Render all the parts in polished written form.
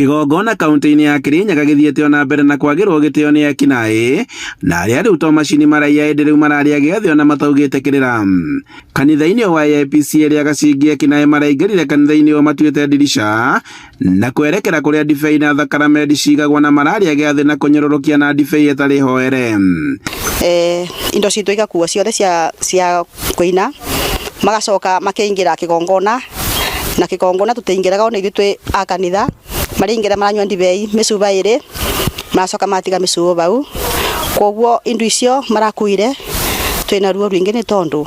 Kigongona kaunti-inĩ ya Kirinyaga gĩthiĩte na mbere na kwagĩrwo gĩtĩo nĩ ekinaĩ na arĩa rĩu to macini maraiya ĩndĩ rĩu mararĩa gĩathĩ ona mataugĩte kĩrĩra. Kanitha-inĩ wa IEPC ĩrĩa gacingi ekinaĩ maraingĩrire kanitha-inĩ ũyũ matuĩte ndirica na kwerekera kũrĩa ndibei na thakramenti cigagwo na mararĩa gĩathĩ na kũnyũrũrũkia na ndibei ĩtarĩ hoere. Indo citũ igakuo ciothe cia kũina magacoka makĩingĩra kĩgongona na kĩgongona tũtingĩraga ona ithuĩ twĩ a kanitha maringĩra maranyua ndibei mĩcuba ĩrĩ macoka matiga mĩcuba bau, koguo indo icio marakuire twĩna ruo rwingĩ nĩ tondũ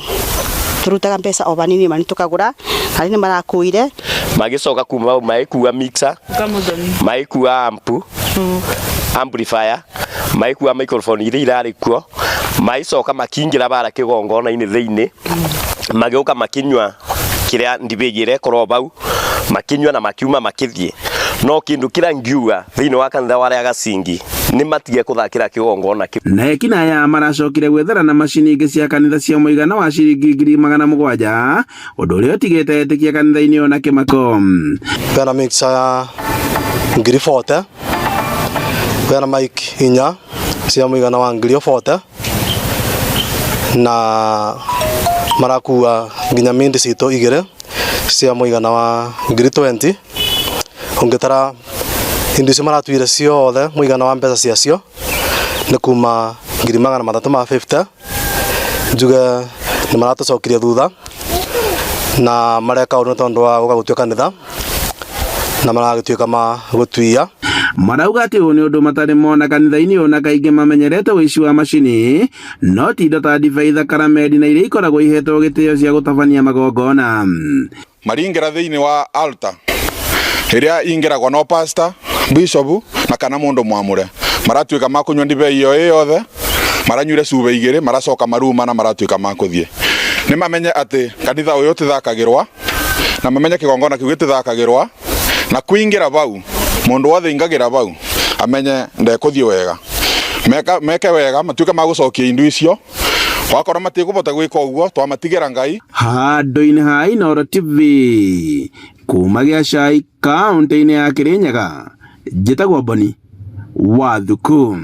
turutaga mbeca o banini mani tukagũra na nĩ marakuire magicoka kuma maikuwa mixer maikuwa amplifier maikuwa microphone iria irarĩ kuo maicoka makingĩra bara kĩgongona-inĩ thĩinĩ magĩũka makinyua kĩrĩa ndibei ĩrekorwo bau makinyua na makiuma makĩthiĩ. No kĩndũ kĩrĩa ngiuga thĩinĩ wa kanitha wa Gacingi nĩ matige kũthakĩra kĩgongona kĩu. Na ekinaĩ maracokire gwethera na macini ingĩ cia kanitha cia mũigana wa ciringi 700,000 ũndũ ũrĩa ũtigĩte etĩkia kanitha-inĩ ona kĩmako. Kwĩna mixer ya 40,000, kwĩna mic 4 cia mũigana wa 40,000 na marakuwa nginya mindi citũ 2 cia mũigana wa 20,000. Ungĩtara indo icio maratuire ciothe mũigana wa mbeca ciacio nĩ kuma 350,000. Njuge nĩ maratũcokirie thutha na mareka ũndũ tondũ wa gũka gũtuĩka kanitha na maragĩtuĩka magũtuia. Marauga atĩ ũũ nĩ ũndũ matarĩ mona kanitha-inĩ ũyũ na kaingĩ mamenyerete ũici wa macini no ti indo ta ndibei, thakramenti na iria ikoragwo ihetwo gĩtĩo cia gũtabania magongona. Maringĩra thĩinĩ wa altar ĩrĩa ingĩragwo no pastor, bishop na kana mũndũ mwamũre maratuĩka makũnyua ndibei ĩyo yothe maranyuire cuba 2 maracoka maruma na maratuĩka makũthiĩ. Nĩ mamenye atĩ kanitha ũyũ tithakagĩrwa na mamenye kĩgongona kĩu gĩtithakagĩrwa na kuingĩra bau mũndũ wothe ingagĩra bau amenye ndekũthiĩ wega, meke wega matuĩke magũcokia indo icio. Wakora matigũbota gwĩka ũguo twamatigĩra Ngai. Handũ-inĩ ha Inooro TV kuma Gĩacai kaunti-inĩ ya Kirinyaga, njĩtagwo Boni Wathuku.